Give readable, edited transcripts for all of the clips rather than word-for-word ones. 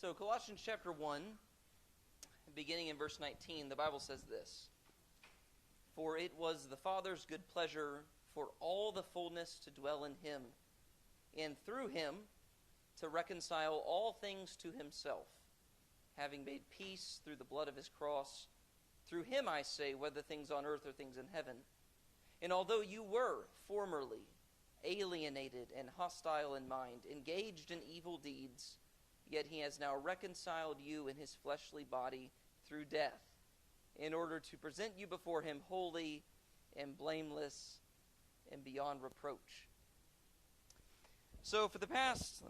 So Colossians chapter 1, beginning in verse 19, the Bible says this: "For it was the Father's good pleasure for all the fullness to dwell in him, and through him to reconcile all things to himself, having made peace through the blood of his cross. Through him, I say, whether things on earth or things in heaven. And although you were formerly alienated and hostile in mind, engaged in evil deeds, yet he has now reconciled you in his fleshly body through death, in order to present you before him holy and blameless and beyond reproach." So for the past,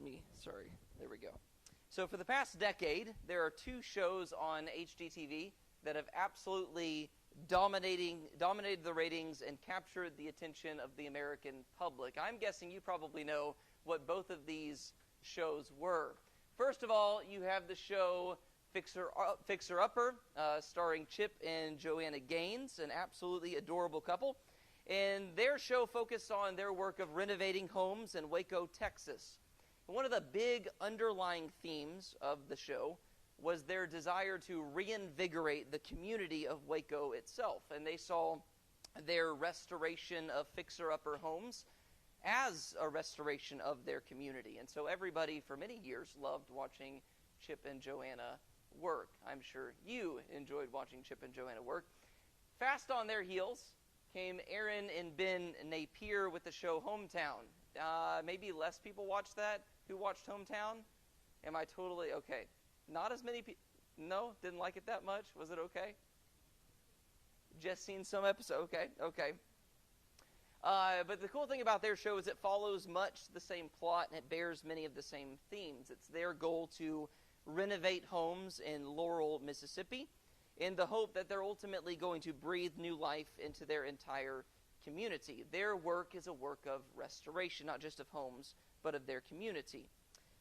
So for the past decade, there are two shows on HGTV that have absolutely dominated the ratings and captured the attention of the American public. I'm guessing you probably know what both of these shows were. First of all, you have the show Fixer Upper, starring Chip and Joanna Gaines, an absolutely adorable couple. And their show focused on their work of renovating homes in Waco, Texas. And one of the big underlying themes of the show was their desire to reinvigorate the community of Waco itself. And they saw their restoration of fixer-upper homes as a restoration of their community. And so everybody for many years loved watching Chip and Joanna work. I'm sure you enjoyed watching Chip and Joanna work. Fast on their heels came Aaron and Ben Napier with the show Hometown. Maybe less people watched that. Who watched Hometown? Am I totally okay? Not as many people. No? Didn't like it that much? Was it okay? Just seen some episode. Okay. But the cool thing about their show is it follows much the same plot, and it bears many of the same themes. It's their goal to renovate homes in Laurel, Mississippi, in the hope that they're ultimately going to breathe new life into their entire community. Their work is a work of restoration, not just of homes, but of their community.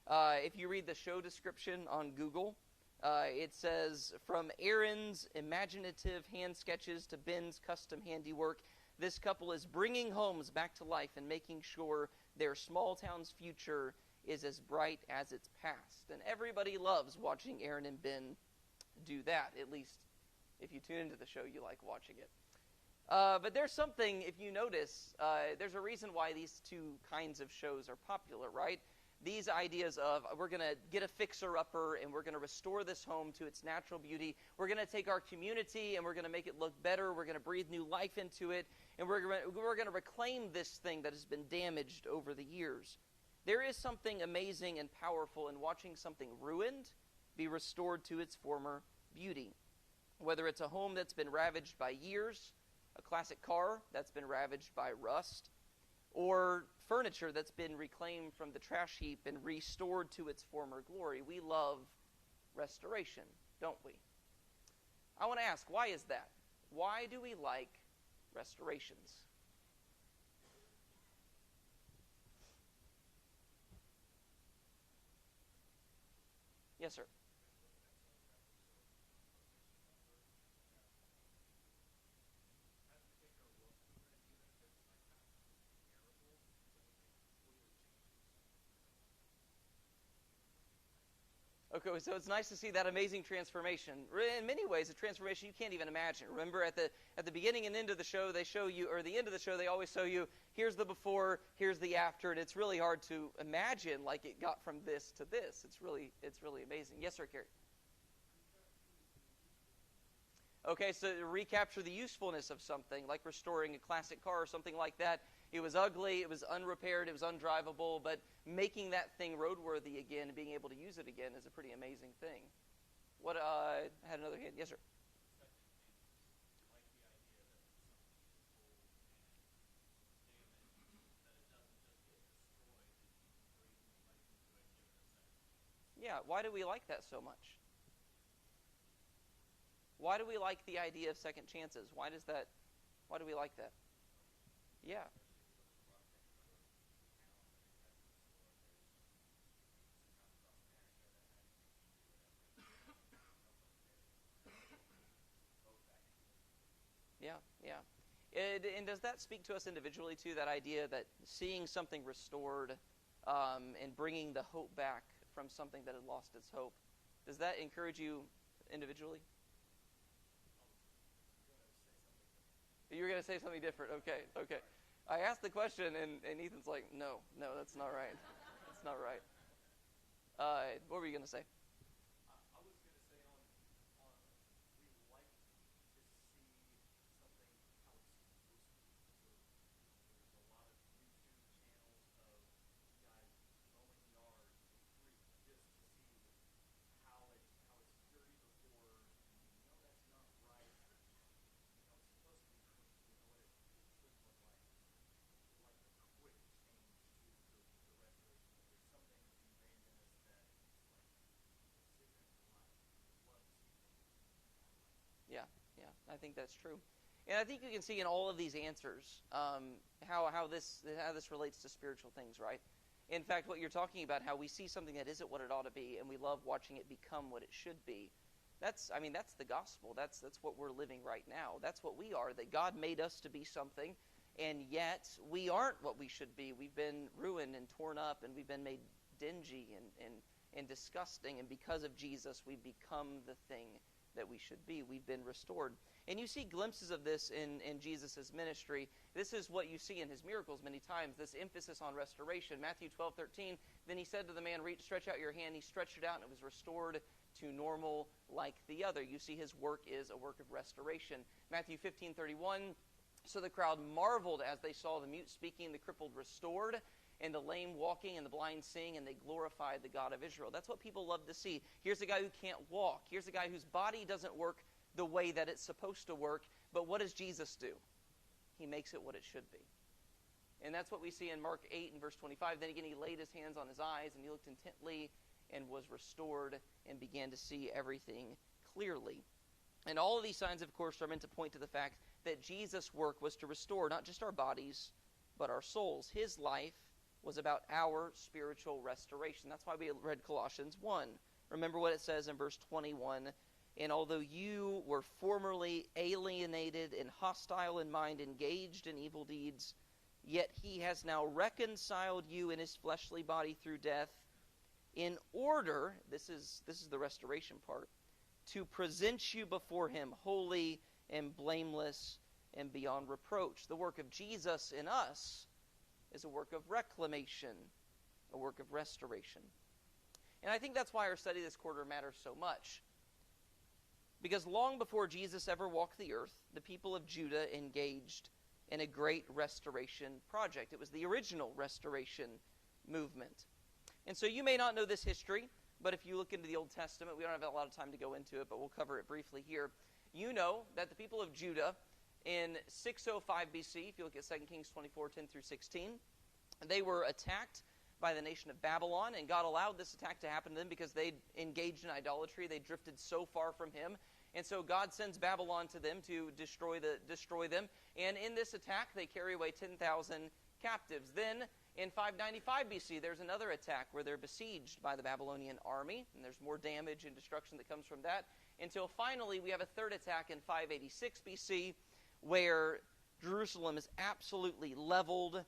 If you read the show description on Google, it says, "From Aaron's imaginative hand sketches to Ben's custom handiwork, this couple is bringing homes back to life and making sure their small town's future is as bright as its past." And everybody loves watching Aaron and Ben do that. At least if you tune into the show, you like watching it. But there's something, if you notice, there's a reason why these two kinds of shows are popular, right? These ideas of, we're going to get a fixer-upper and we're going to restore this home to its natural beauty. We're going to take our community and we're going to make it look better. We're going to breathe new life into it. And we're going to reclaim this thing that has been damaged over the years. There is something amazing and powerful in watching something ruined be restored to its former beauty. Whether it's a home that's been ravaged by years, a classic car that's been ravaged by rust, or furniture that's been reclaimed from the trash heap and restored to its former glory. We love restoration, don't we? I want to ask, why is that? Why do we like restorations? Yes, sir. Okay, so it's nice to see that amazing transformation. In many ways, a transformation you can't even imagine. Remember, at the beginning and end of the show, they show you, or the end of the show, they always show you, here's the before, here's the after, and it's really hard to imagine like it got from this to this. It's really amazing. Yes, sir, Carrie. Okay, so to recapture the usefulness of something, like restoring a classic car or something like that. It was ugly, it was unrepaired, it was undrivable, but making that thing roadworthy again and being able to use it again is a pretty amazing thing. What, I had another hand. Yes, sir. Yeah, why do we like that so much? Why do we like the idea of second chances? Why do we like that? Yeah. Yeah. And does that speak to us individually too, that idea that seeing something restored and bringing the hope back from something that had lost its hope? Does that encourage you individually? You're going to say something different. Okay. I asked the question, and Ethan's like, no, that's not right. That's not right. What were you going to say? I was going to say on we like to see something how it's supposed to be. So there's a lot of YouTube channels of guys mowing yards for free just to see how it's dirty before. That's not right. It's supposed to be clean. What it should look like. Like a quick change to the restoration. There's something ingrained in us that this isn't right. Love to see things. Yeah, I think that's true. And I think you can see in all of these answers how this relates to spiritual things, right? In fact, what you're talking about, how we see something that isn't what it ought to be, and we love watching it become what it should be. That's the gospel. That's what we're living right now. That's what we are, that God made us to be something, and yet we aren't what we should be. We've been ruined and torn up, and we've been made dingy and disgusting, and because of Jesus, we've become the thing that we should be. We've been restored. And you see glimpses of this in Jesus' ministry. This is what you see in his miracles many times, this emphasis on restoration. Matthew 12:13, then he said to the man, stretch out your hand. He stretched it out, and it was restored to normal like the other. You see his work is a work of restoration. Matthew 15:31, so the crowd marveled as they saw the mute speaking, the crippled restored, and the lame walking, and the blind seeing, and they glorified the God of Israel. That's what people love to see. Here's a guy who can't walk. Here's a guy whose body doesn't work the way that it's supposed to work. But what does Jesus do? He makes it what it should be. And that's what we see in Mark 8 and verse 25. Then again, he laid his hands on his eyes, and he looked intently and was restored and began to see everything clearly. And all of these signs, of course, are meant to point to the fact that Jesus' work was to restore not just our bodies, but our souls. His life was about our spiritual restoration. That's why we read Colossians 1. Remember what it says in verse 21. And although you were formerly alienated and hostile in mind, engaged in evil deeds, yet he has now reconciled you in his fleshly body through death, in order, this is the restoration part, to present you before him holy and blameless and beyond reproach. The work of Jesus in us is a work of reclamation, a work of restoration. And I think that's why our study this quarter matters so much. Because long before Jesus ever walked the earth, the people of Judah engaged in a great restoration project. It was the original restoration movement. And so you may not know this history, but if you look into the Old Testament, we don't have a lot of time to go into it, but we'll cover it briefly here. You know that the people of Judah in 605 BC, if you look at 2 Kings 24:10 through 16, they were attacked by the nation of Babylon, and God allowed this attack to happen to them because they engaged in idolatry. They drifted so far from him. And so God sends Babylon to them to destroy them. And in this attack, they carry away 10,000 captives. Then, in 595 BC, there's another attack where they're besieged by the Babylonian army, and there's more damage and destruction that comes from that, until finally we have a third attack in 586 BC, where Jerusalem is absolutely leveled,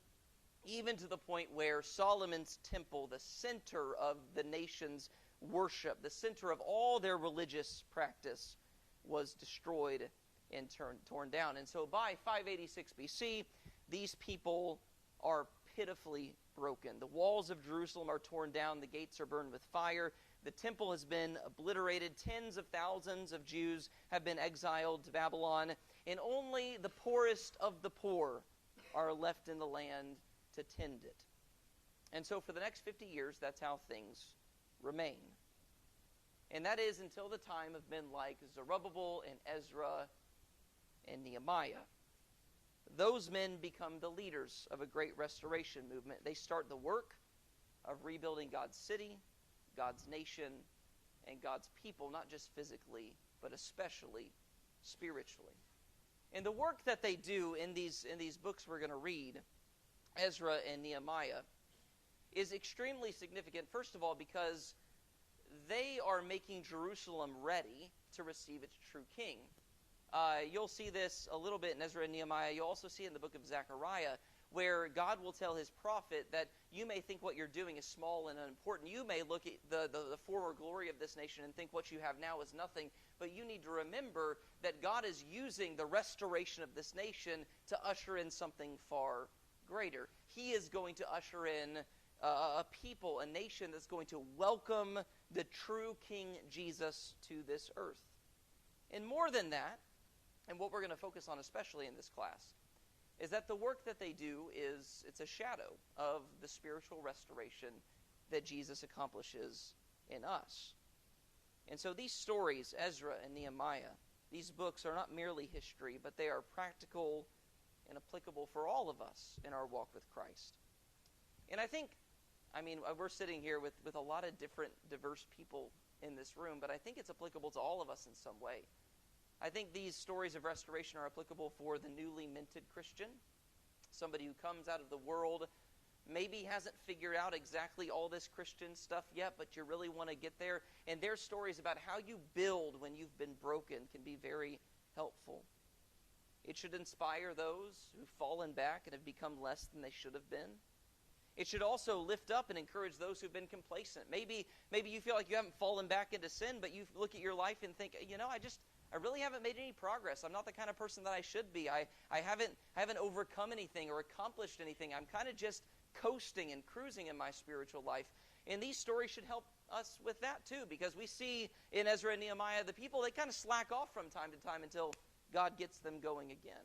even to the point where Solomon's temple, the center of the nation's worship, the center of all their religious practice, was destroyed and torn down. And so by 586 BC, these people are pitifully broken. The walls of Jerusalem are torn down. The gates are burned with fire. The temple has been obliterated. Tens of thousands of Jews have been exiled to Babylon. And only the poorest of the poor are left in the land to tend it. And so for the next 50 years, that's how things remain. And that is until the time of men like Zerubbabel and Ezra and Nehemiah. Those men become the leaders of a great restoration movement. They start the work of rebuilding God's city, God's nation, and God's people, not just physically, but especially spiritually. And the work that they do in these books we're going to read, Ezra and Nehemiah, is extremely significant, first of all, because they are making Jerusalem ready to receive its true king. You'll see this a little bit in Ezra and Nehemiah. You'll also see it in the book of Zechariah, where God will tell his prophet that you may think what you're doing is small and unimportant. You may look at the former glory of this nation and think what you have now is nothing, but you need to remember that God is using the restoration of this nation to usher in something far greater. He is going to usher in a people, a nation that's going to welcome the true King Jesus to this earth. And more than that, and what we're going to focus on especially in this class, is that the work that they do it's a shadow of the spiritual restoration that Jesus accomplishes in us. And so these stories, Ezra and Nehemiah, these books are not merely history, but they are practical and applicable for all of us in our walk with Christ. And we're sitting here with a lot of different, diverse people in this room, but I think it's applicable to all of us in some way. I think these stories of restoration are applicable for the newly minted Christian, somebody who comes out of the world, maybe hasn't figured out exactly all this Christian stuff yet, but you really want to get there. And their stories about how you build when you've been broken can be very helpful. It should inspire those who've fallen back and have become less than they should have been. It should also lift up and encourage those who've been complacent. Maybe you feel like you haven't fallen back into sin, but you look at your life and think, I really haven't made any progress. I'm not the kind of person that I should be. I haven't overcome anything or accomplished anything. I'm kind of just coasting and cruising in my spiritual life. And these stories should help us with that too, because we see in Ezra and Nehemiah, the people, they kind of slack off from time to time until God gets them going again.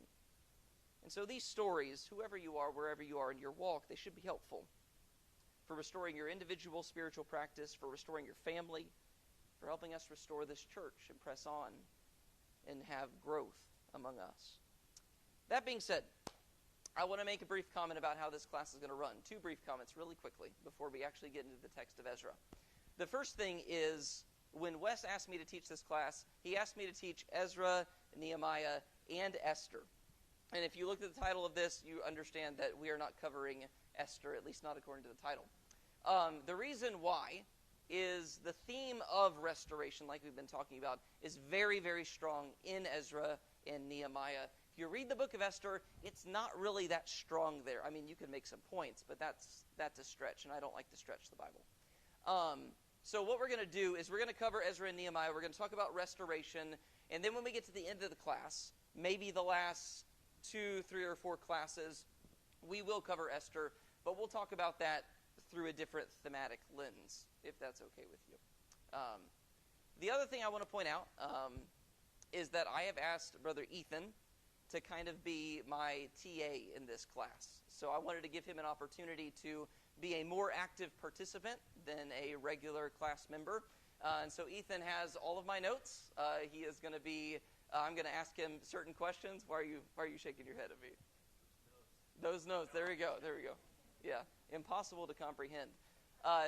And so these stories, whoever you are, wherever you are in your walk, they should be helpful for restoring your individual spiritual practice, for restoring your family, for helping us restore this church and press on and have growth among us. That being said, I want to make a brief comment about how this class is going to run. 2 brief comments really quickly before we actually get into the text of Ezra. The first thing is, when Wes asked me to teach this class, he asked me to teach Ezra, Nehemiah, and Esther. And if you look at the title of this, you understand that we are not covering Esther, at least not according to the title. The reason why is the theme of restoration, like we've been talking about, is very, very strong in Ezra and Nehemiah. If you read the book of Esther, it's not really that strong there. I mean, you can make some points, but that's a stretch, and I don't like to stretch the Bible. So what we're going to do is we're going to cover Ezra and Nehemiah. We're going to talk about restoration, and then when we get to the end of the class, maybe the last 2, 3, or 4 classes, we will cover Esther, but we'll talk about that through a different thematic lens, if that's okay with you. The other thing I want to point out is that I have asked Brother Ethan to kind of be my TA in this class. So I wanted to give him an opportunity to be a more active participant than a regular class member. And so Ethan has all of my notes. He is going to be, I'm going to ask him certain questions. Why are you shaking your head at me? Those notes. There we go. Yeah, impossible to comprehend.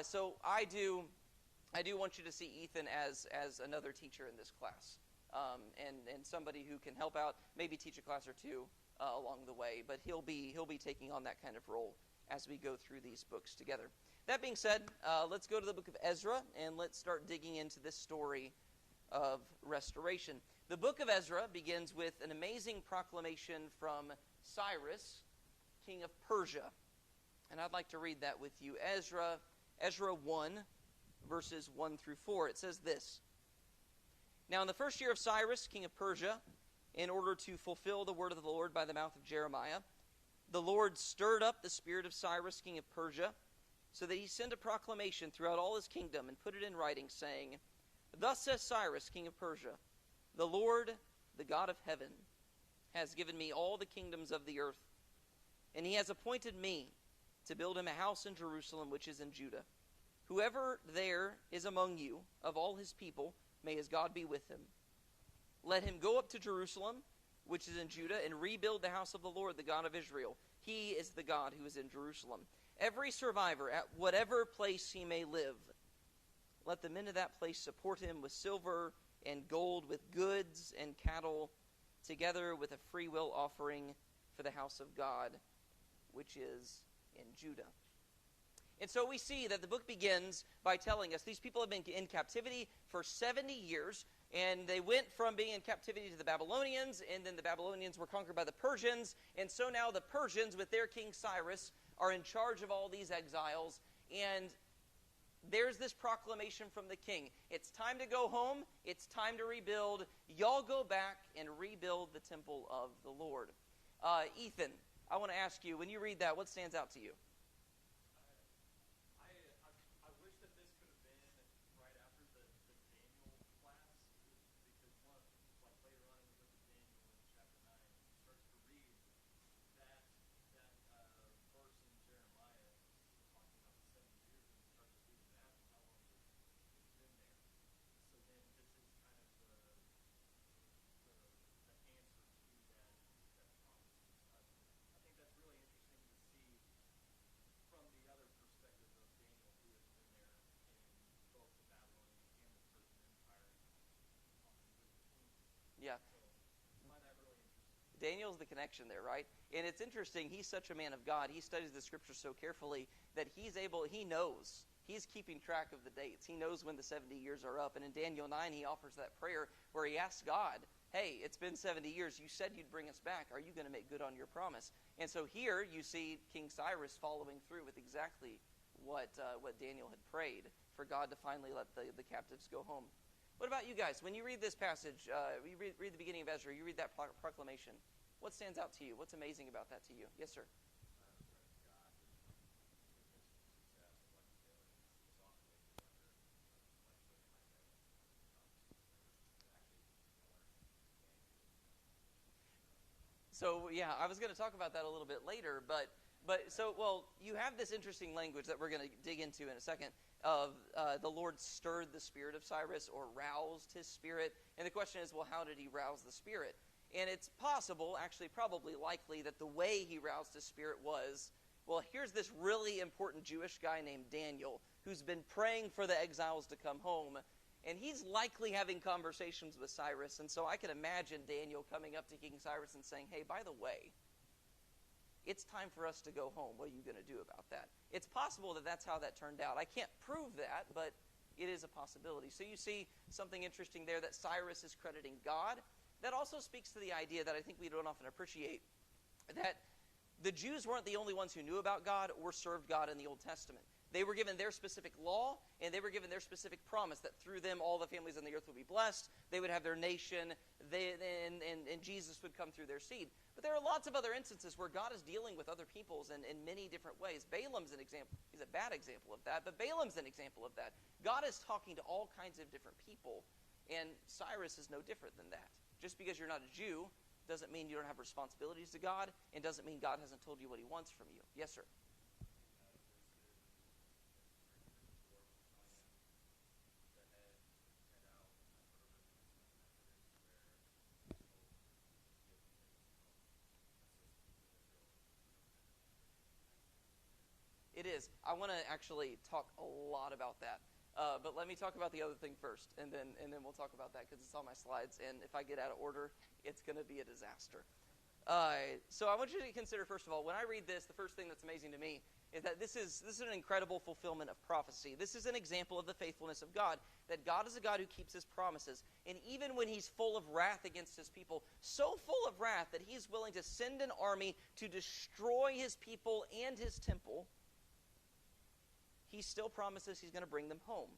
So I do want you to see Ethan as another teacher in this class, and somebody who can help out, maybe teach a class or 2 along the way. But he'll be taking on that kind of role as we go through these books together. That being said, let's go to the book of Ezra and let's start digging into this story of restoration. The book of Ezra begins with an amazing proclamation from Cyrus, king of Persia. And I'd like to read that with you. Ezra 1, verses 1 through 4. It says this: Now in the first year of Cyrus, king of Persia, in order to fulfill the word of the Lord by the mouth of Jeremiah, the Lord stirred up the spirit of Cyrus, king of Persia, so that he sent a proclamation throughout all his kingdom and put it in writing, saying, Thus says Cyrus, king of Persia, the Lord, the God of heaven, has given me all the kingdoms of the earth, and he has appointed me to build him a house in Jerusalem, which is in Judah. Whoever there is among you, of all his people, may his God be with him. Let him go up to Jerusalem, which is in Judah, and rebuild the house of the Lord, the God of Israel. He is the God who is in Jerusalem. Every survivor, at whatever place he may live, let the men of that place support him with silver and gold, with goods and cattle, together with a freewill offering for the house of God, which is in Judah. And so we see that the book begins by telling us these people have been in captivity for 70 years, and they went from being in captivity to the Babylonians, and then the Babylonians were conquered by the Persians, and so now the Persians, with their king Cyrus, are in charge of all these exiles, and there's this proclamation from the king. It's time to go home. It's time to rebuild. Y'all go back and rebuild the temple of the Lord. Ethan, I want to ask you, when you read that, what stands out to you? I wish that this could have been right after the Daniel class, because like later on in the book of Daniel in chapter 9, you start to read that verse in Jeremiah talking about the 70 years, and you start to do the math and how long it's been there. So then this is kind of the answer to that promise. I think that's really interesting to see from the other perspective of Daniel, who has been there in both the Babylonian and the Persian Empire, often with the king. Yeah. So I find that really interesting. Daniel's the connection there, right? And it's interesting, he's such a man of God. He studies the scripture so carefully that he knows. He's keeping track of the dates. He knows when the 70 years are up. And in Daniel 9, he offers that prayer where he asks God, hey, it's been 70 years. You said you'd bring us back. Are you going to make good on your promise? And so here you see King Cyrus following through with exactly what Daniel had prayed, for God to finally let the captives go home. What about you guys? When you read this passage, you read the beginning of Ezra, you read that proclamation. What stands out to you? What's amazing about that to you? Yes, sir. So, yeah, I was going to talk about that a little bit later, but you have this interesting language that we're going to dig into in a second of the Lord stirred the spirit of Cyrus, or roused his spirit. And the question is, well, how did he rouse the spirit? And it's possible, actually probably likely, that the way he roused his spirit was, well, here's this really important Jewish guy named Daniel who's been praying for the exiles to come home. And he's likely having conversations with Cyrus. And so I can imagine Daniel coming up to King Cyrus and saying, hey, by the way, it's time for us to go home. What are you going to do about that? It's possible that that's how that turned out. I can't prove that, but it is a possibility. So you see something interesting there, that Cyrus is crediting God. That also speaks to the idea that I think we don't often appreciate, that the Jews weren't the only ones who knew about God or served God in the Old Testament. They were given their specific law, and they were given their specific promise that through them all the families on the earth would be blessed, they would have their nation, and Jesus would come through their seed. But there are lots of other instances where God is dealing with other peoples in many different ways. Balaam's an example. He's a bad example of that, but Balaam's an example of that. God is talking to all kinds of different people, and Cyrus is no different than that. Just because you're not a Jew doesn't mean you don't have responsibilities to God, and doesn't mean God hasn't told you what he wants from you. Yes, sir. It is. I want to actually talk a lot about that. But let me talk about the other thing first, and then we'll talk about that, because it's on my slides, and if I get out of order, it's going to be a disaster. So I want you to consider, first of all, when I read this, the first thing that's amazing to me is that this is an incredible fulfillment of prophecy. This is an example of the faithfulness of God, that God is a God who keeps his promises. And even when he's full of wrath against his people, so full of wrath that he's willing to send an army to destroy his people and his temple, he still promises he's going to bring them home.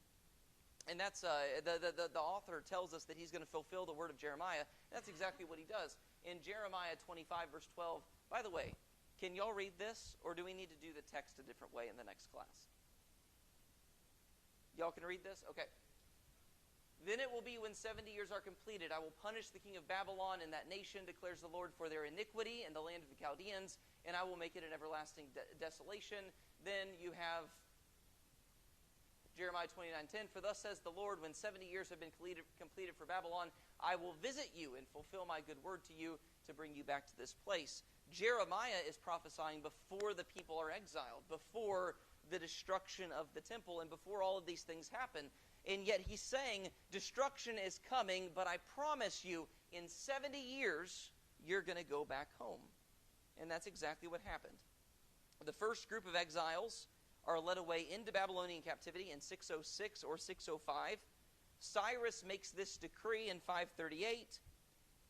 And that's the author tells us that he's going to fulfill the word of Jeremiah. That's exactly what he does. In Jeremiah 25, verse 12, by the way, can y'all read this, or do we need to do the text a different way in the next class? Y'all can read this? Okay. Then it will be when 70 years are completed, I will punish the king of Babylon and that nation, declares the Lord, for their iniquity in the land of the Chaldeans, and I will make it an everlasting desolation. Then you have Jeremiah 29:10, for thus says the Lord, when 70 years have been completed for Babylon, I will visit you and fulfill my good word to you to bring you back to this place. Jeremiah is prophesying before the people are exiled, before the destruction of the temple, and before all of these things happen. And yet he's saying, destruction is coming, but I promise you, in 70 years, you're going to go back home. And that's exactly what happened. The first group of exiles are led away into Babylonian captivity in 606 or 605. Cyrus makes this decree in 538,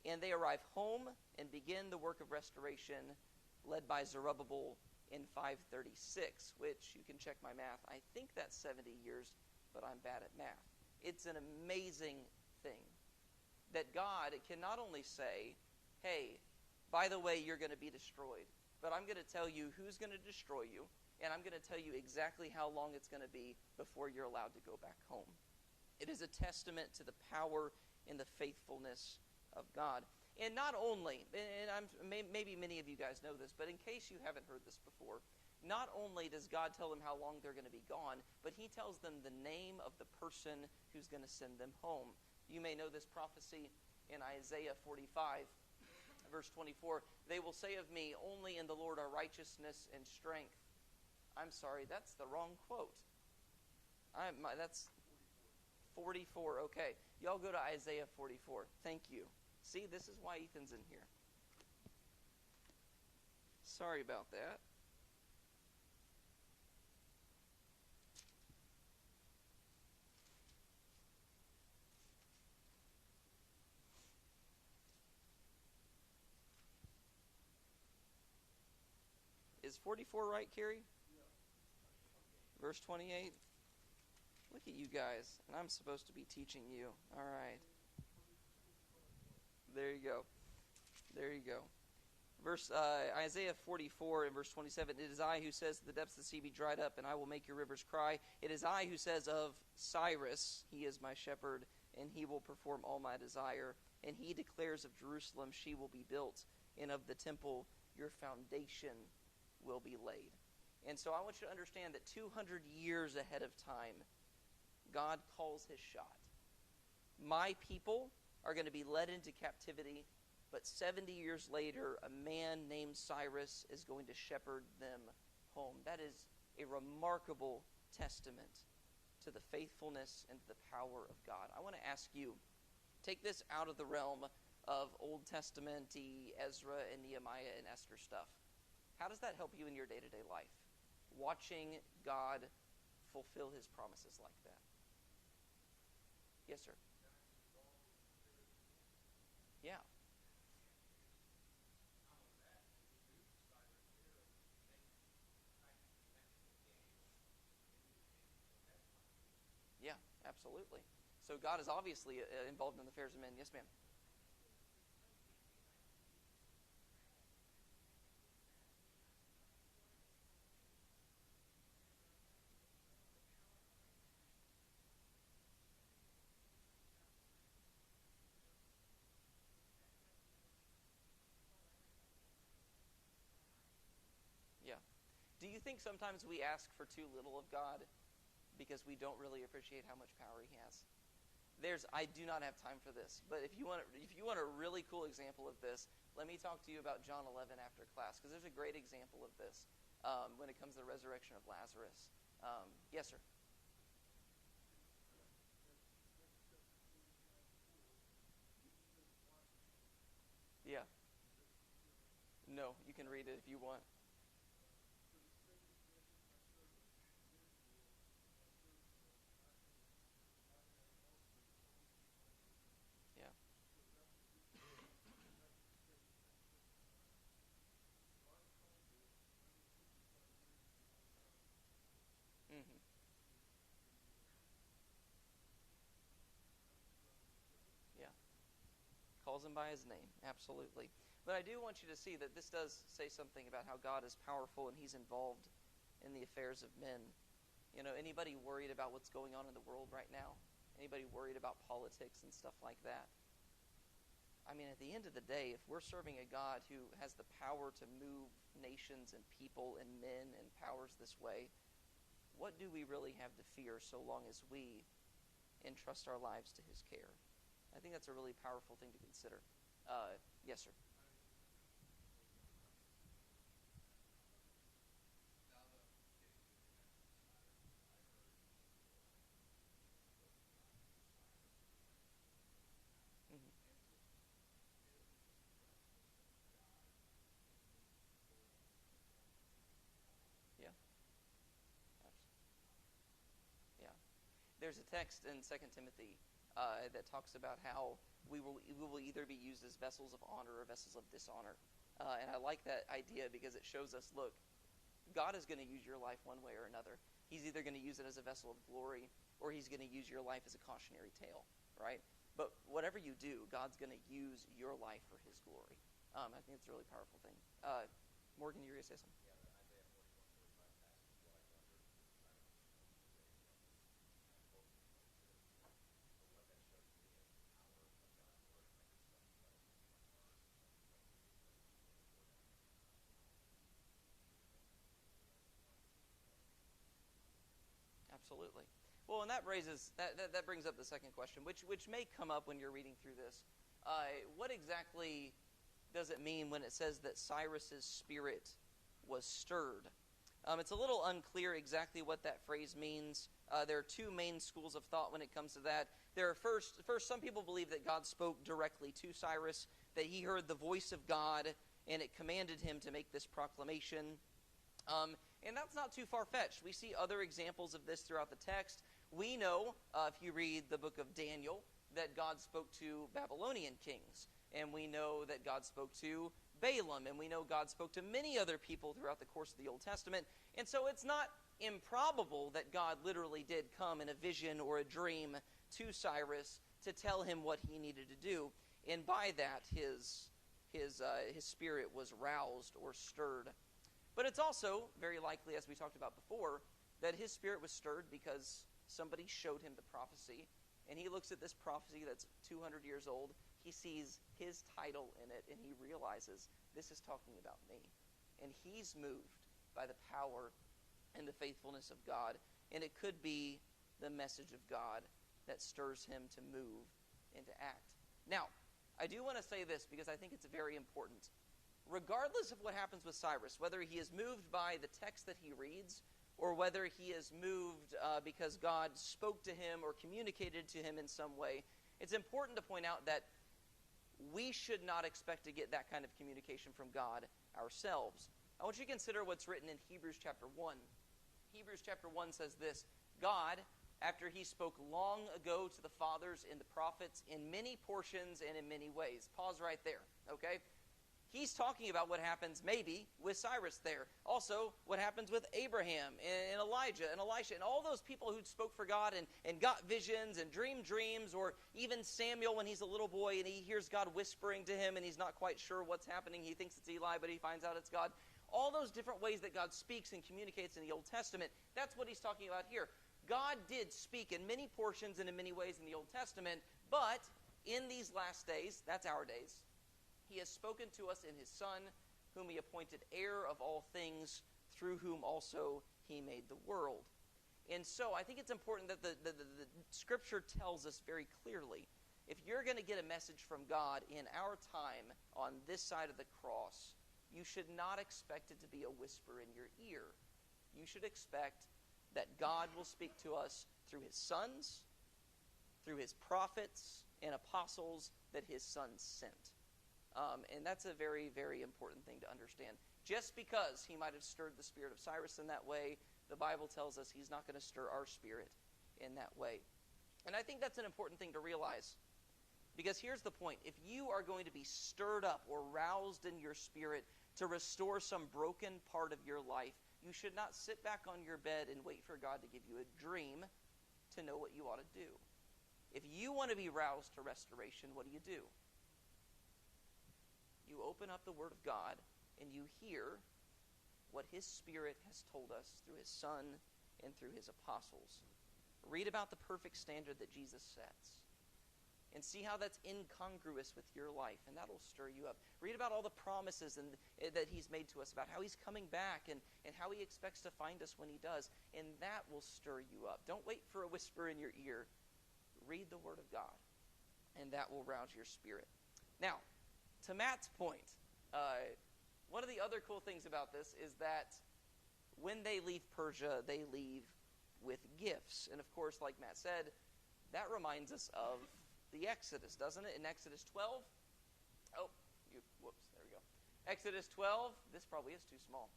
and they arrive home and begin the work of restoration led by Zerubbabel in 536, which you can check my math. I think that's 70 years, but I'm bad at math. It's an amazing thing that God can not only say, hey, by the way, you're going to be destroyed, but I'm going to tell you who's going to destroy you, and I'm going to tell you exactly how long it's going to be before you're allowed to go back home. It is a testament to the power and the faithfulness of God. And not only, and maybe many of you guys know this, but in case you haven't heard this before, not only does God tell them how long they're going to be gone, but he tells them the name of the person who's going to send them home. You may know this prophecy in Isaiah 45, verse 24. They will say of me, only in the Lord are righteousness and strength. I'm sorry, that's the wrong quote. That's 44, okay. Y'all go to Isaiah 44. Thank you. See, this is why Ethan's in here. Sorry about that. Is 44 right, Carrie? Verse 28. Look at you guys. And I'm supposed to be teaching you. All right. There you go. There you go. Isaiah 44 and verse 27. It is I who says to the depths of the sea be dried up, and I will make your rivers cry. It is I who says of Cyrus, he is my shepherd, and he will perform all my desire. And he declares of Jerusalem, she will be built, and of the temple, your foundation will be laid. And so I want you to understand that 200 years ahead of time, God calls his shot. My people are going to be led into captivity, but 70 years later, a man named Cyrus is going to shepherd them home. That is a remarkable testament to the faithfulness and to the power of God. I want to ask you, take this out of the realm of Old Testament-y Ezra and Nehemiah and Esther stuff. How does that help you in your day-to-day life? Watching God fulfill his promises like that. Yes, sir. Yeah. Yeah, absolutely. So God is obviously involved in the affairs of men. Yes, ma'am. Yeah. Do you think sometimes we ask for too little of God because we don't really appreciate how much power he has? I do not have time for this, but if you want a really cool example of this, let me talk to you about John 11 after class, because there's a great example of this when it comes to the resurrection of Lazarus. Yes, sir. Yeah. No, you can read it if you want. Yeah. Mm-hmm. Yeah. Calls him by his name. Absolutely. But I do want you to see that this does say something about how God is powerful and he's involved in the affairs of men. You know, anybody worried about what's going on in the world right now? Anybody worried about politics and stuff like that? I mean, at the end of the day, if we're serving a God who has the power to move nations and people and men and powers this way, what do we really have to fear so long as we entrust our lives to his care? I think that's a really powerful thing to consider. Yes, sir. Mm-hmm. Yeah, There's a text in 2 Timothy that talks about how we will either be used as vessels of honor or vessels of dishonor. And I like that idea because it shows us, look, God is going to use your life one way or another. He's either going to use it as a vessel of glory or he's going to use your life as a cautionary tale, right? But whatever you do, God's going to use your life for his glory. I think it's a really powerful thing. Morgan, you were going to say something? Yeah, the Isaiah 41:45 passage is what I wondered. But what that shows me is the power of God's word. And I just felt like Absolutely. Well, and that brings up the second question, which may come up when you're reading through this. What exactly does it mean when it says that Cyrus's spirit was stirred? It's a little unclear exactly what that phrase means. There are two main schools of thought when it comes to that. There are first, some people believe that God spoke directly to Cyrus, that he heard the voice of God, and it commanded him to make this proclamation. And that's not too far-fetched. We see other examples of this throughout the text. We know, if you read the book of Daniel, that God spoke to Babylonian kings. And we know that God spoke to Balaam. And we know God spoke to many other people throughout the course of the Old Testament. And so it's not improbable that God literally did come in a vision or a dream to Cyrus to tell him what he needed to do. And by that, his spirit was roused or stirred. But it's also very likely, as we talked about before, that his spirit was stirred because somebody showed him the prophecy. And he looks at this prophecy that's 200 years old. He sees his title in it, and he realizes this is talking about me. And he's moved by the power and the faithfulness of God. And it could be the message of God that stirs him to move and to act. Now, I do want to say this because I think it's very important. Regardless of what happens with Cyrus, whether he is moved by the text that he reads, or whether he is moved because God spoke to him or communicated to him in some way, it's important to point out that we should not expect to get that kind of communication from God ourselves. I want you to consider what's written in Hebrews chapter 1. Hebrews chapter 1 says this: God, after he spoke long ago to the fathers and the prophets in many portions and in many ways. Pause right there, okay? He's talking about what happens maybe with Cyrus there. Also, what happens with Abraham and Elijah and Elisha and all those people who spoke for God and got visions and dreamed dreams, or even Samuel when he's a little boy and he hears God whispering to him and he's not quite sure what's happening. He thinks it's Eli, but he finds out it's God. All those different ways that God speaks and communicates in the Old Testament, that's what he's talking about here. God did speak in many portions and in many ways in the Old Testament, but in these last days, that's our days, he has spoken to us in his Son, whom he appointed heir of all things, through whom also he made the world. And so I think it's important that the Scripture tells us very clearly, if you're going to get a message from God in our time on this side of the cross, you should not expect it to be a whisper in your ear. You should expect that God will speak to us through his sons, through his prophets and apostles that his Son sent. And that's a very, very important thing to understand. Just because he might have stirred the spirit of Cyrus in that way, the Bible tells us he's not going to stir our spirit in that way. And I think that's an important thing to realize. Because here's the point. If you are going to be stirred up or roused in your spirit to restore some broken part of your life, you should not sit back on your bed and wait for God to give you a dream to know what you ought to do. If you want to be roused to restoration, what do? You open up the Word of God and you hear what his Spirit has told us through his Son and through his apostles. Read about the perfect standard that Jesus sets and see how that's incongruous with your life, and that'll stir you up. Read about all the promises that he's made to us, about how he's coming back and how he expects to find us when he does, and that will stir you up. Don't wait for a whisper in your ear. Read the Word of God, and that will rouse your spirit. Now, to Matt's point, one of the other cool things about this is that when they leave Persia, they leave with gifts. And of course, like Matt said, that reminds us of the Exodus, doesn't it? In Exodus 12. Whoops, there we go. Exodus 12, this probably is too small.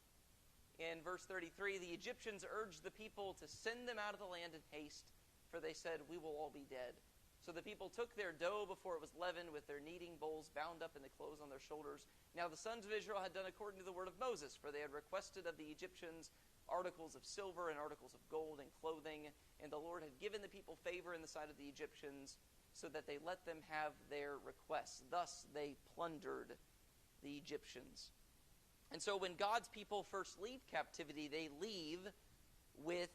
In verse 33, the Egyptians urged the people to send them out of the land in haste, for they said, "We will all be dead." So the people took their dough before it was leavened with their kneading bowls bound up in the clothes on their shoulders. Now the sons of Israel had done according to the word of Moses, for they had requested of the Egyptians articles of silver and articles of gold and clothing, and the Lord had given the people favor in the sight of the Egyptians, so that they let them have their requests. Thus they plundered the Egyptians. And so when God's people first leave captivity, they leave with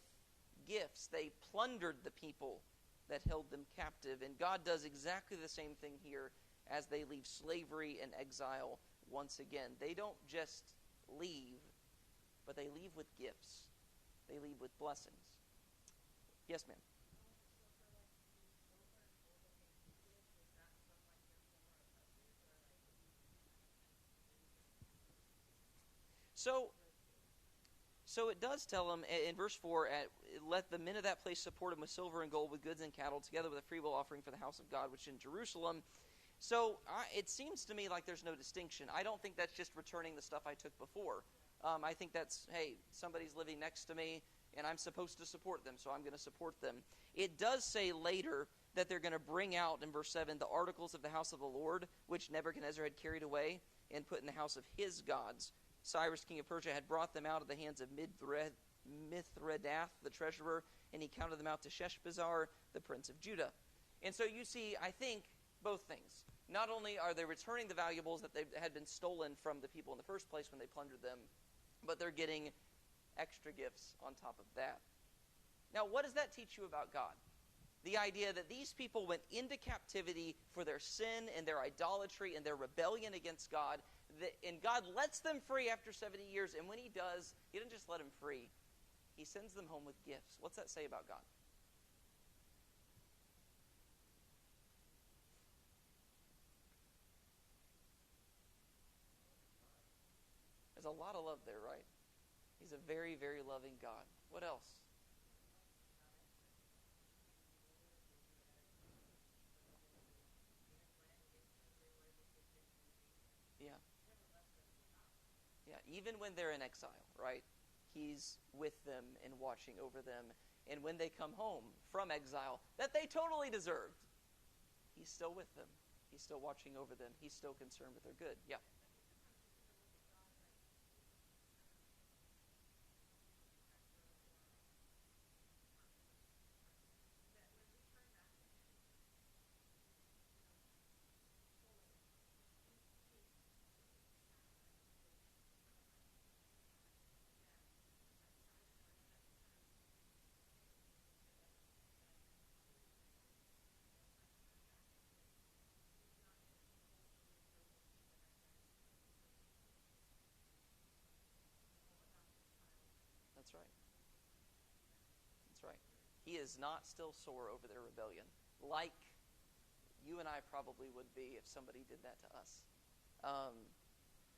gifts. They plundered the people that held them captive. And God does exactly the same thing here as they leave slavery and exile once again. They don't just leave, but they leave with gifts. They leave with blessings. Yes, ma'am. So it does tell them in verse 4, let the men of that place support him with silver and gold, with goods and cattle, together with a freewill offering for the house of God, which is in Jerusalem. So it seems to me like there's no distinction. I don't think that's just returning the stuff I took before. I think that's, hey, somebody's living next to me, and I'm supposed to support them, so I'm going to support them. It does say later that they're going to bring out, in verse 7, the articles of the house of the Lord, which Nebuchadnezzar had carried away and put in the house of his gods. Cyrus, king of Persia, had brought them out of the hands of Mithredath, the treasurer, and he counted them out to Sheshbazzar, the prince of Judah. And so you see, I think, both things. Not only are they returning the valuables that they had been stolen from the people in the first place when they plundered them, but they're getting extra gifts on top of that. Now, what does that teach you about God? The idea that these people went into captivity for their sin and their idolatry and their rebellion against God, and God lets them free after 70 years, and when he does, he doesn't just let them free. He sends them home with gifts. What's that say about God? There's a lot of love there, right? He's a very, very loving God. What else? Yeah. Yeah, even when they're in exile, right? He's with them and watching over them. And when they come home from exile that they totally deserved, he's still with them. He's still watching over them. He's still concerned with their good. Yeah. That's right. That's right. He is not still sore over their rebellion, like you and I probably would be if somebody did that to us. Um,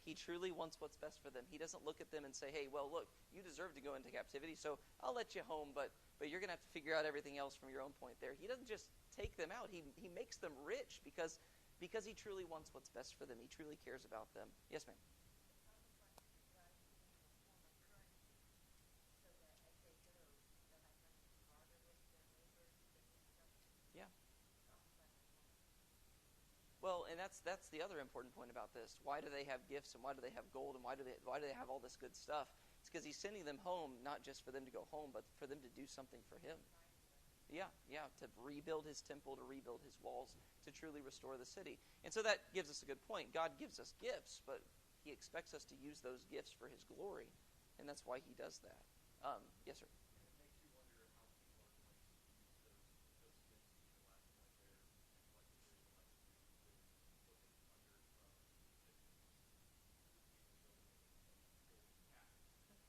he truly wants what's best for them. He doesn't look at them and say, hey, well, look, you deserve to go into captivity, so I'll let you home, but you're going to have to figure out everything else from your own point there. He doesn't just take them out. He makes them rich because he truly wants what's best for them. He truly cares about them. Yes, ma'am. Yeah. Well, and that's the other important point about this. Why do they have gifts, and why do they have gold, and why do they have all this good stuff? It's because he's sending them home not just for them to go home, but for them to do something for him. Yeah, to rebuild his temple, to rebuild his walls, to truly restore the city. And so that gives us a good point. God gives us gifts, but he expects us to use those gifts for his glory, and that's why he does that. Yes, sir.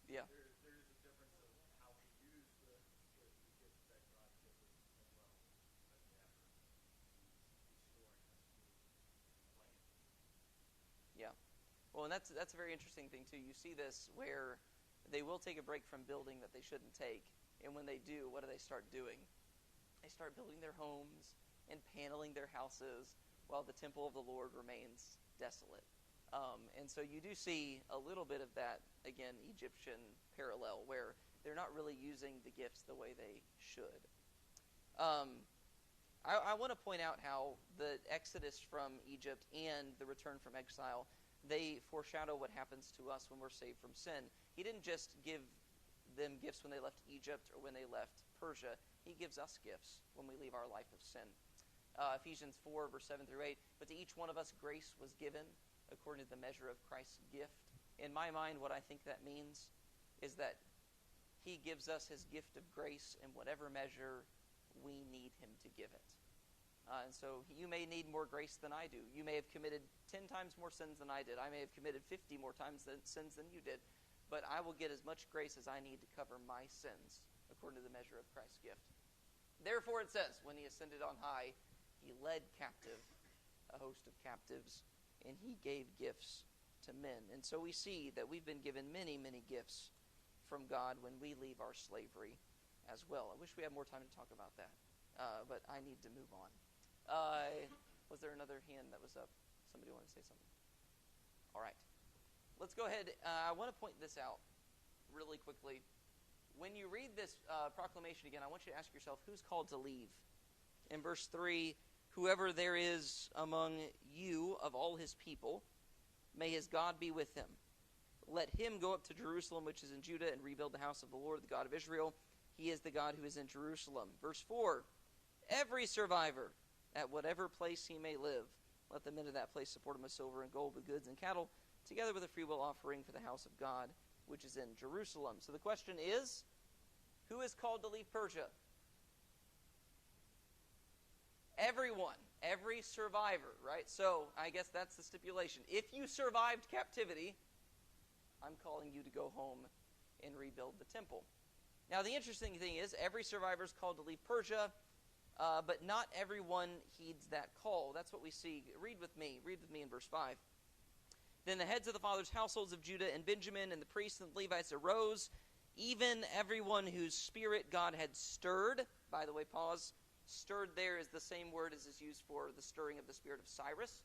Yeah. There is a difference of how we use the gifts that God gives us as well, especially after restoring us to life. Yeah. Well, and that's a very interesting thing too. You see this where they will take a break from building that they shouldn't take, and when they do, what do they start doing? They start building their homes and paneling their houses while the temple of the Lord remains desolate. And so you do see a little bit of that, again, Egyptian parallel, where they're not really using the gifts the way they should. Um, I want to point out how the exodus from Egypt and the return from exile, they foreshadow what happens to us when we're saved from sin. He didn't just give them gifts when they left Egypt or when they left Persia. He gives us gifts when we leave our life of sin. Ephesians 4, verse 7 through 8, but to each one of us grace was given according to the measure of Christ's gift. In my mind, what I think that means is that he gives us his gift of grace in whatever measure we need him to give it. And so you may need more grace than I do. You may have committed 10 times more sins than I did. I may have committed 50 more times sins than you did. But I will get as much grace as I need to cover my sins according to the measure of Christ's gift. Therefore it says, when he ascended on high, he led captive a host of captives, and he gave gifts to men. And so we see that we've been given many, many gifts from God when we leave our slavery as well. I wish we had more time to talk about that, but I need to move on. Was there another hand that was up? Somebody want to say something? All right. Let's go ahead. I want to point this out really quickly. When you read this proclamation again, I want you to ask yourself, who's called to leave? In verse 3, whoever there is among you of all his people, may his God be with him. Let him go up to Jerusalem, which is in Judah, and rebuild the house of the Lord, the God of Israel. He is the God who is in Jerusalem. Verse 4, every survivor, at whatever place he may live, let the men of that place support him with silver and gold, with goods and cattle, together with a freewill offering for the house of God, which is in Jerusalem. So the question is, who is called to leave Persia? Everyone, every survivor, right? So I guess that's the stipulation. If you survived captivity, I'm calling you to go home and rebuild the temple. Now the interesting thing is, every survivor is called to leave Persia, but not everyone heeds that call. That's what we see. Read with me in verse 5. Then the heads of the fathers' households of Judah and Benjamin and the priests and the Levites arose, even everyone whose spirit God had stirred. By the way, pause. Stirred there is the same word as is used for the stirring of the spirit of Cyrus.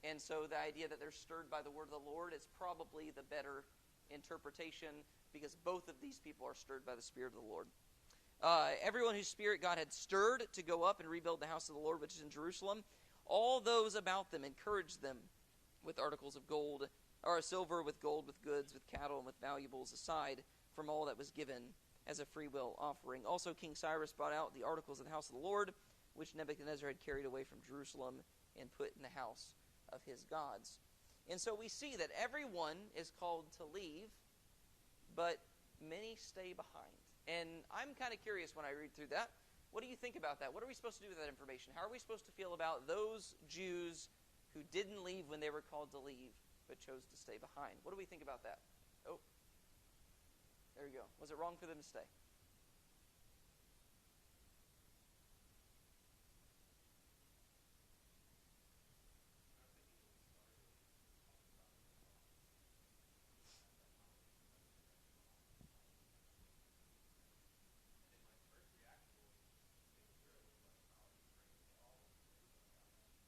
And so the idea that they're stirred by the word of the Lord is probably the better interpretation, because both of these people are stirred by the Spirit of the Lord. Everyone whose spirit God had stirred to go up and rebuild the house of the Lord, which is in Jerusalem, all those about them encouraged them with articles of gold, or silver, with gold, with goods, with cattle, and with valuables aside from all that was given as a freewill offering. Also King Cyrus brought out the articles of the house of the Lord, which Nebuchadnezzar had carried away from Jerusalem and put in the house of his gods. And so we see that everyone is called to leave, but many stay behind. And I'm kind of curious when I read through that. What do you think about that? What are we supposed to do with that information? How are we supposed to feel about those Jews who didn't leave when they were called to leave, but chose to stay behind? What do we think about that? Oh, there you go. Was it wrong for them to stay?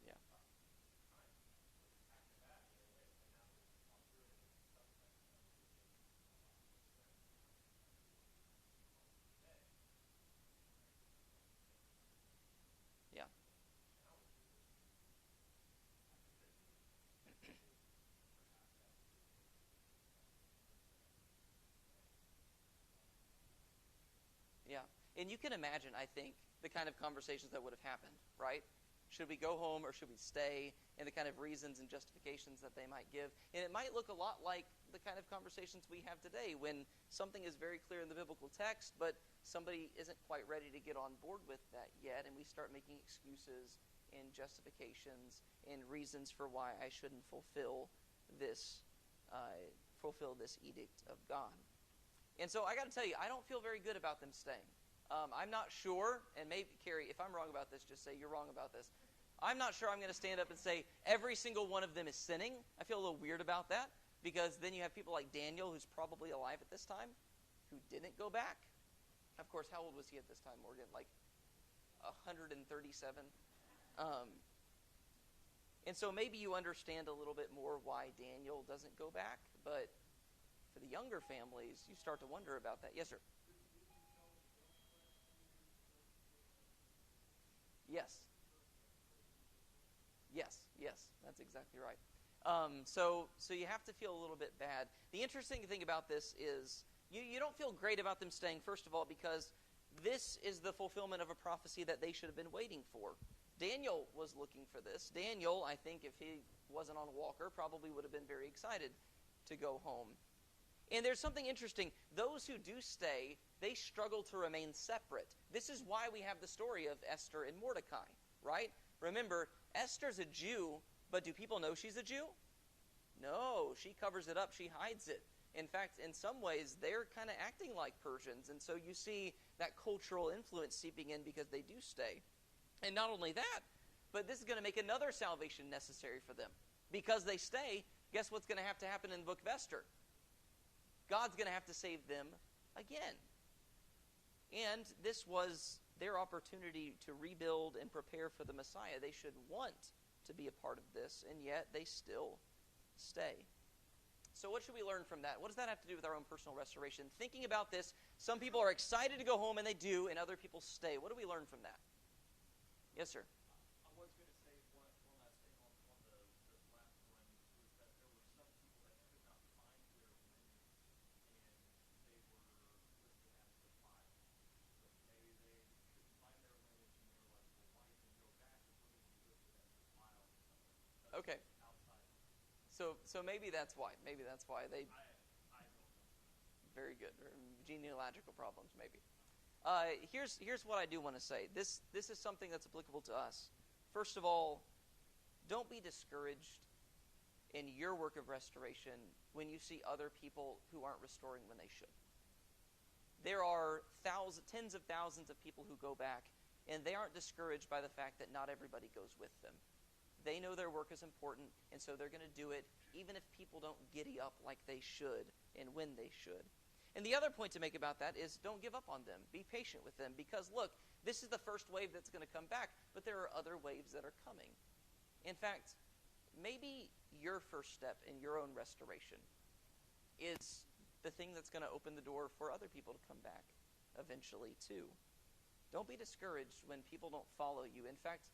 Yeah. Yeah. Yeah. And you can imagine, I think, the kind of conversations that would have happened, right? Should we go home or should we stay? And the kind of reasons and justifications that they might give. And it might look a lot like the kind of conversations we have today when something is very clear in the biblical text, but somebody isn't quite ready to get on board with that yet, and we start making excuses and justifications and reasons for why I shouldn't fulfill this edict of God. And so I got to tell you, I don't feel very good about them staying. I'm not sure, and maybe, Carrie, if I'm wrong about this, just say you're wrong about this. I'm not sure I'm going to stand up and say every single one of them is sinning. I feel a little weird about that, because then you have people like Daniel, who's probably alive at this time, who didn't go back. Of course, how old was he at this time, Morgan? Like 137. And so maybe you understand a little bit more why Daniel doesn't go back, but for the younger families, you start to wonder about that. Yes, sir? Yes. Yes, yes, that's exactly right. So you have to feel a little bit bad. The interesting thing about this is you don't feel great about them staying, first of all, because this is the fulfillment of a prophecy that they should have been waiting for. Daniel was looking for this. Daniel, I think if he wasn't on a walker, probably would have been very excited to go home. And there's something interesting. Those who do stay, they struggle to remain separate. This is why we have the story of Esther and Mordecai, right? Remember, Esther's a Jew, but do people know she's a Jew? No, she covers it up. She hides it. In fact, in some ways, they're kind of acting like Persians. And so you see that cultural influence seeping in because they do stay. And not only that, but this is going to make another salvation necessary for them. Because they stay, guess what's going to have to happen in the book of Esther? God's going to have to save them again. And this was their opportunity to rebuild and prepare for the Messiah. They should want to be a part of this, and yet they still stay. So what should we learn from that? What does that have to do with our own personal restoration? Thinking about this, some people are excited to go home, and they do, and other people stay. What do we learn from that? Yes, sir. I was going to say one last thing on the last one was that there were some people that could not find their linen and they were listed as defiled. So maybe they couldn't find their linen and they were like, well, why even go back if we're going to be listed as defiled? Okay. Outside. So maybe that's why. Maybe that's why they. I don't know. Very good. Or genealogical problems, maybe. Here's what I do want to say. This is something that's applicable to us. First of all, don't be discouraged in your work of restoration when you see other people who aren't restoring when they should. There are tens of thousands of people who go back, and they aren't discouraged by the fact that not everybody goes with them. They know their work is important, and so they're going to do it even if people don't giddy up like they should and when they should. And the other point to make about that is don't give up on them. Be patient with them because, look, this is the first wave that's going to come back, but there are other waves that are coming. In fact, maybe your first step in your own restoration is the thing that's going to open the door for other people to come back eventually too. Don't be discouraged when people don't follow you. In fact,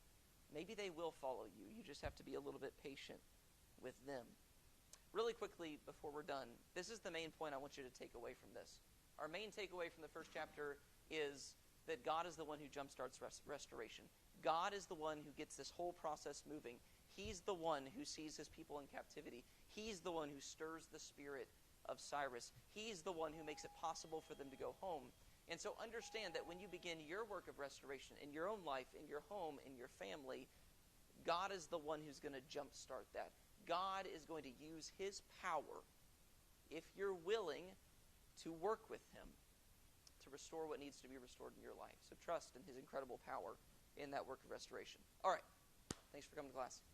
maybe they will follow you. You just have to be a little bit patient with them. Really quickly, before we're done, this is the main point I want you to take away from this. Our main takeaway from the first chapter is that God is the one who jumpstarts restoration. God is the one who gets this whole process moving. He's the one who sees his people in captivity. He's the one who stirs the spirit of Cyrus. He's the one who makes it possible for them to go home. And so understand that when you begin your work of restoration in your own life, in your home, in your family, God is the one who's going to jumpstart that. God is going to use his power, if you're willing to work with him, to restore what needs to be restored in your life. So trust in his incredible power in that work of restoration. All right. Thanks for coming to class.